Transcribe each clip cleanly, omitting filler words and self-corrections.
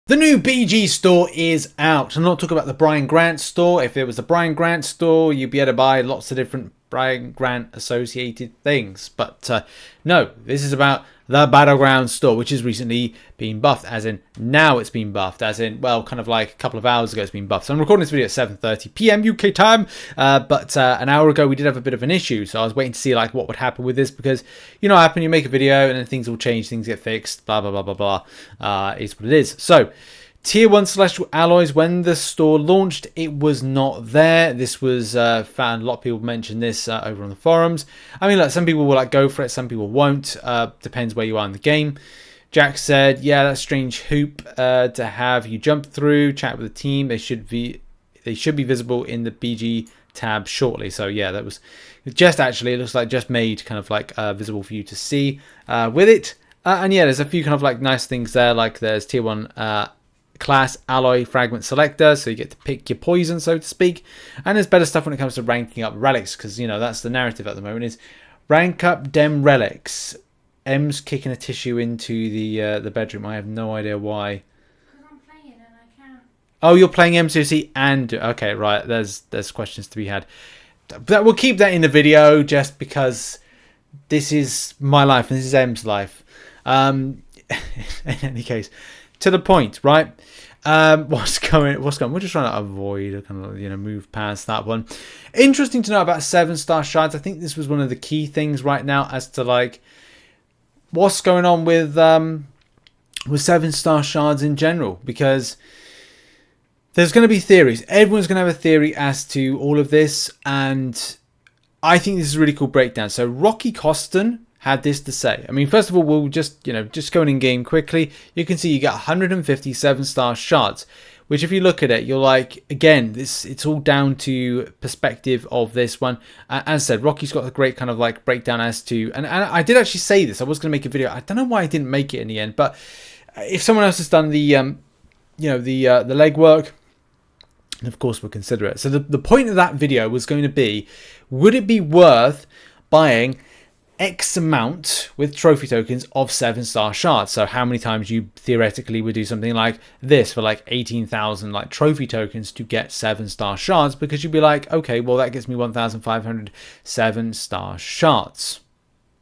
The new BG store is out. I'm not talking about the Brian Grant store. If it was the Brian Grant store, you'd be able to buy lots of different Brian Grant associated things. But no, this is about the Battlegrounds store, which has recently been buffed. As in, now it's been buffed. As in, well, kind of like a couple of hours ago it's been buffed. So I'm recording this video at 7:30 p.m. UK time. But an hour ago we did have a bit of an issue. So I was waiting to see like what would happen with this. Because you know what happens, you make a video and then things will change, things get fixed, blah, blah, blah, blah, blah. Is what it is. So Tier 1 Celestial Alloys, when the store launched, it was not there. This was found, a lot of people mentioned this over on the forums. I mean, look, some people will like go for it, some people won't. Depends where you are in the game. Jack said, yeah, that's strange hoop to have you jump through, chat with the team. They should be visible in the BG tab shortly. So yeah, that was just actually, it looks like just made kind of like visible for you to see with it. And yeah, there's a few kind of like nice things there, like there's Tier 1 class alloy fragment selector, so you get to pick your poison, so to speak. And there's better stuff when it comes to ranking up relics, because you know that's the narrative at the moment, is rank up dem relics. M's kicking a tissue into the bedroom. I have no idea why. Because I'm playing and I can't. Oh, you're playing MCOC and okay, right. There's questions to be had. But we'll keep that in the video just because this is my life and this is M's life. In any case, to the point, right? What's going? We're just trying to avoid, kind of, you know, move past that one. Interesting to know about 7-star shards. I think this was one of the key things right now as to like what's going on with 7-star shards in general, because there's going to be theories. Everyone's going to have a theory as to all of this, and I think this is a really cool breakdown. So Rocky Coston had this to say. I mean, first of all, we'll just going in game quickly. You can see you get 150 7-star shards, which if you look at it, you're like, again, it's all down to perspective of this one. As I said, Rocky's got a great kind of like breakdown as to, and I did actually say this. I was going to make a video. I don't know why I didn't make it in the end, but if someone else has done the the legwork, of course we'll consider it. So the point of that video was going to be, would it be worth buying X amount with trophy tokens of 7-star shards? So how many times you theoretically would do something like this for like 18,000 like trophy tokens to get 7-star shards, because you'd be like, okay, well that gives me 1,500 7-star shards.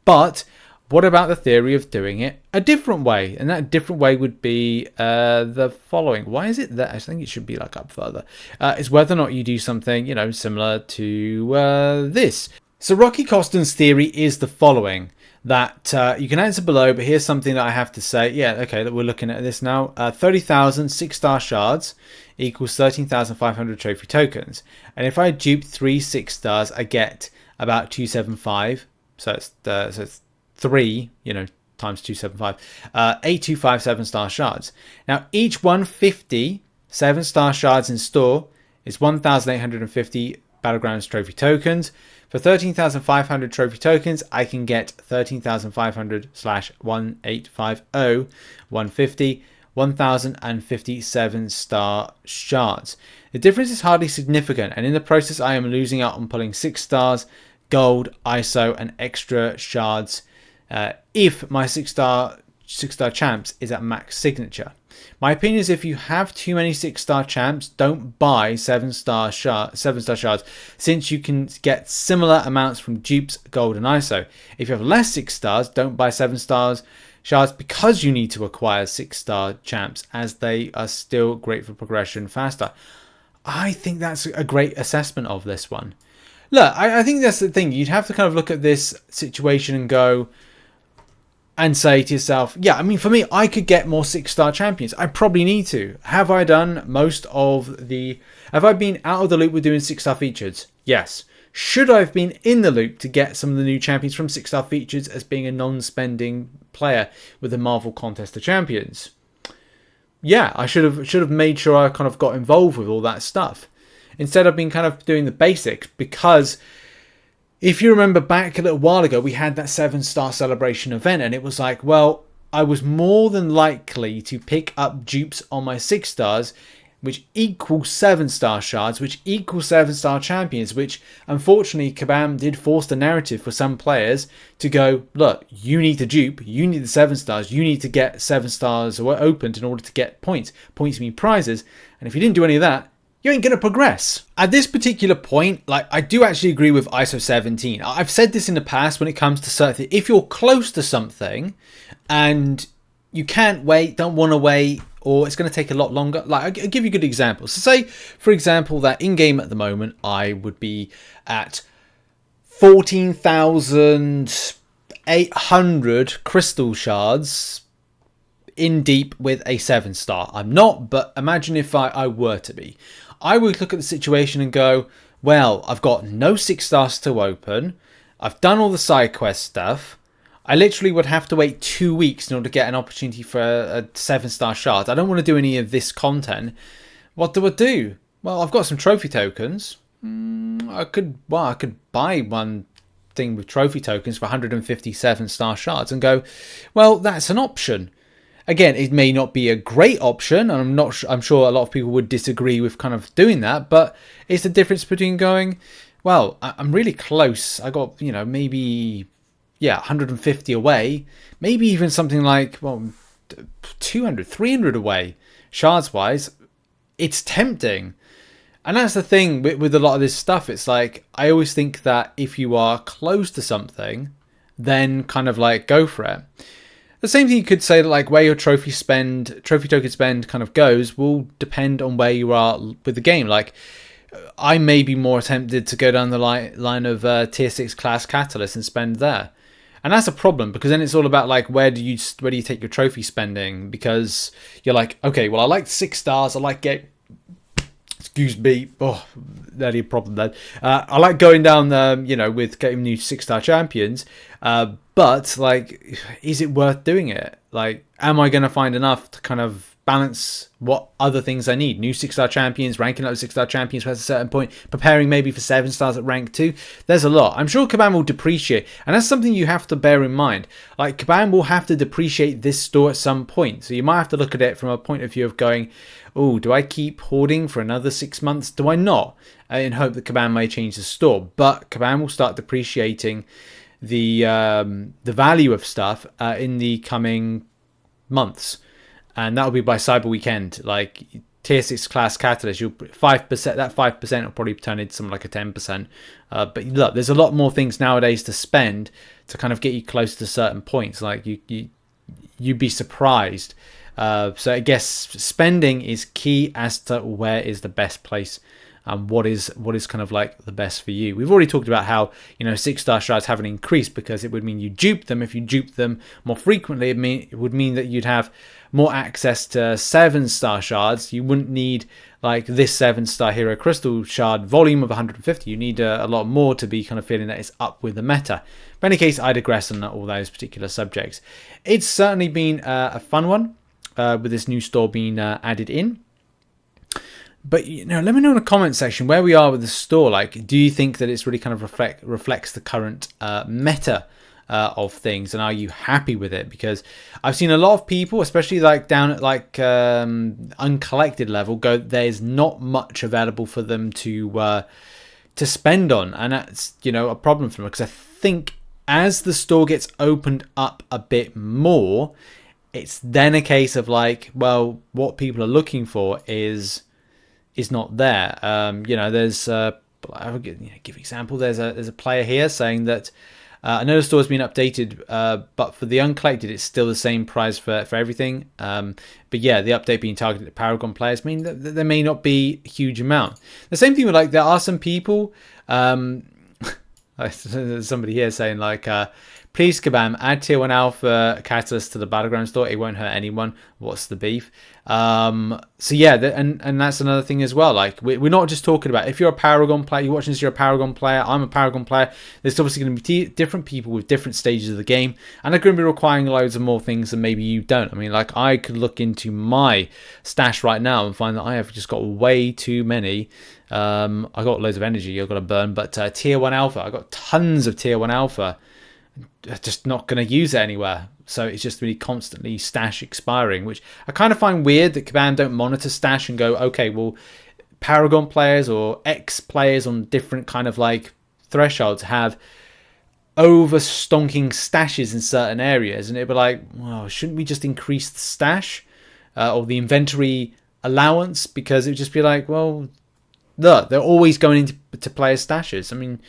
But what about the theory of doing it a different way? And that different way would be the following. Why is it that I think it should be like up further? Is whether or not you do something, you know, similar to this. So Rocky Coston's theory is the following, that you can answer below, but here's something that I have to say. Yeah, okay, that we're looking at this now. 30,000 6-star shards equals 13,500 trophy tokens. And if I dupe 3 6-stars, I get about 275. So it's 3, you know, times 275. 825 7-star shards. Now, each 150 7-star shards in store is 1,850 Battlegrounds trophy tokens. For 13,500 trophy tokens, I can get 13,500 / 1850 150 1,057-star shards. The difference is hardly significant, and in the process I am losing out on pulling 6 stars, gold, ISO and extra shards if my 6-star champs is at max signature. My opinion is, if you have too many 6-star champs, don't buy 7-star shards, since you can get similar amounts from dupes, gold and ISO. If you have less 6 stars, don't buy 7-star shards, because you need to acquire 6-star champs, as they are still great for progression faster. I think that's a great assessment of this one. Look, I think that's the thing. You'd have to kind of look at this situation and go and say to yourself, yeah, I mean, for me, I could get more 6-star champions. I probably need to. Have I done most of the... Have I been out of the loop with doing 6-star features? Yes. Should I have been in the loop to get some of the new champions from 6-star features as being a non-spending player with the Marvel Contest of Champions? Yeah, I should have made sure I kind of got involved with all that stuff. Instead, I've been kind of doing the basics, because if you remember back a little while ago, we had that 7-star celebration event, and it was like, well, I was more than likely to pick up dupes on my 6 stars which equals 7-star shards, which equals 7-star champions, which unfortunately Kabam did force the narrative for some players to go, look, you need to dupe, you need the 7-stars, you need to get 7-stars opened in order to get points. Points mean prizes, and if you didn't do any of that, you ain't going to progress. At this particular point, like, I do actually agree with ISO 17. I've said this in the past when it comes to certain, if you're close to something and you can't wait, don't want to wait, or it's going to take a lot longer. Like, I'll give you a good example. So say, for example, that in-game at the moment, I would be at 14,800 crystal shards in deep with a 7-star. I'm not, but imagine if I were to be. I would look at the situation and go, well, I've got no 6-stars to open. I've done all the side quest stuff. I literally would have to wait 2 weeks in order to get an opportunity for a 7-star shard. I don't want to do any of this content. What do I do? Well, I've got some trophy tokens. I could buy one thing with trophy tokens for 157-star shards and go, well, that's an option. Again, it may not be a great option, and I'm sure a lot of people would disagree with kind of doing that, but it's the difference between going, well, I'm really close. I got, maybe 150 away, maybe even something like, well, 200, 300 away, shards wise. It's tempting. And that's the thing with a lot of this stuff. It's like, I always think that if you are close to something, then kind of like go for it. The same thing you could say that, like, where your trophy token spend kind of goes will depend on where you are with the game. Like, I may be more tempted to go down the line of tier 6 class catalyst and spend there. And that's a problem, because then it's all about, like, where do you take your trophy spending? Because you're like, okay, well, I like 6 stars. I like excuse me. Oh, that'd be a problem then. I like going down, with getting new 6-star champions. But, like, is it worth doing it? Like, am I going to find enough to kind of balance what other things I need? New 6-star champions, ranking up 6-star champions past a certain point, preparing maybe for 7 stars at rank 2. There's a lot. I'm sure Kabam will depreciate, and that's something you have to bear in mind. Like, Kabam will have to depreciate this store at some point, so you might have to look at it from a point of view of going, oh, do I keep hoarding for another 6 months? Do I not? In hope that Kabam may change the store, but Kabam will start depreciating the value of stuff in the coming months, and that'll be by Cyber Weekend. Like, tier 6 class catalyst, you'll 5%. That 5% will probably turn into something like a 10%. But look, there's a lot more things nowadays to spend to kind of get you close to certain points. Like, you'd be surprised. So I guess spending is key as to where is the best place. What is kind of like the best for you. We've already talked about how 6-star shards haven't increased because it would mean you dupe them. If you dupe them more frequently, it would mean that you'd have more access to 7-star shards. You wouldn't need like this 7-star hero crystal shard volume of 150. You need a lot more to be kind of feeling that it's up with the meta. But in any case, I digress on all those particular subjects. It's certainly been a fun one with this new store being added in. But let me know in the comment section where we are with the store. Like, do you think that it's really kind of reflects the current meta of things, and are you happy with it? Because I've seen a lot of people, especially like down at like uncollected level, go, there's not much available for them to spend on, and that's a problem for them, because I think as the store gets opened up a bit more, it's then a case of like, well, what people are looking for is not there. There's I'll give example. There's a player here saying that I know the store has been updated, but for the uncollected, it's still the same price for everything. But yeah, the update being targeted at Paragon players mean that there may not be a huge amount. The same thing with like, there are some people. Somebody here saying like, please Kabam, add tier 1 alpha catalyst to the Battlegrounds store. It won't hurt anyone. What's the beef? So yeah, and that's another thing as well. Like, we're not just talking about, if you're a Paragon player, you're watching this, you're a Paragon player, I'm a Paragon player, there's obviously going to be different people with different stages of the game, and they're going to be requiring loads of more things than maybe you don't. I mean, like, I could look into my stash right now and find that I have just got way too many. I got loads of energy I've got to burn, but tier 1 alpha, I got tons of tier 1 alpha. Just not going to use it anywhere. So it's just really constantly stash expiring, which I kind of find weird that Kabam don't monitor stash and go, okay, well, Paragon players or X players on different kind of like thresholds have over stonking stashes in certain areas, and it'd be like, well, shouldn't we just increase the stash or the inventory allowance? Because it would just be like, well, look, they're always going into players' stashes. I mean,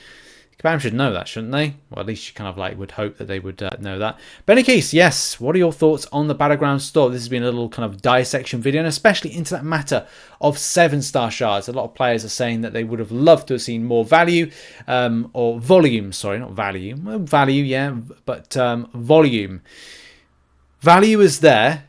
Kabam should know that, shouldn't they? Well, at least you kind of like would hope that they would know that. But in any case, yes, what are your thoughts on the Battlegrounds store? This has been a little kind of dissection video, and especially into that matter of 7-star shards. A lot of players are saying that they would have loved to have seen more value, or volume, sorry, not value. Well, value, yeah, but volume. Value is there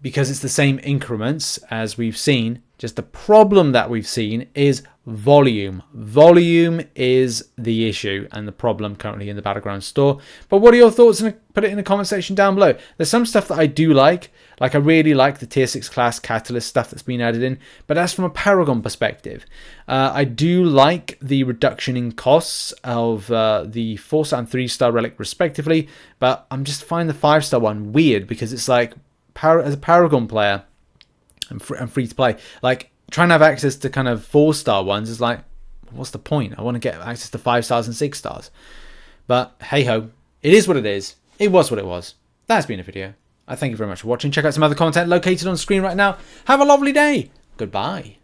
because it's the same increments as we've seen. Just the problem that we've seen is volume. Volume is the issue and the problem currently in the Battlegrounds store. But what are your thoughts? Put it in the comment section down below. There's some stuff that I do like. Like I really like the tier 6 class catalyst stuff that's been added in. But that's from a Paragon perspective. I do like the reduction in costs of the 4-star and 3-star relic respectively. But I'm just finding the 5-star one weird because it's like, as a Paragon player, and free to play, like trying to have access to kind of 4-star ones is like, what's the point? I want to get access to 5 stars and 6 stars. But hey ho, it is what it is. It was what it was. That's been a video. I thank you very much for watching. Check out some other content located on screen right now. Have a lovely day. Goodbye.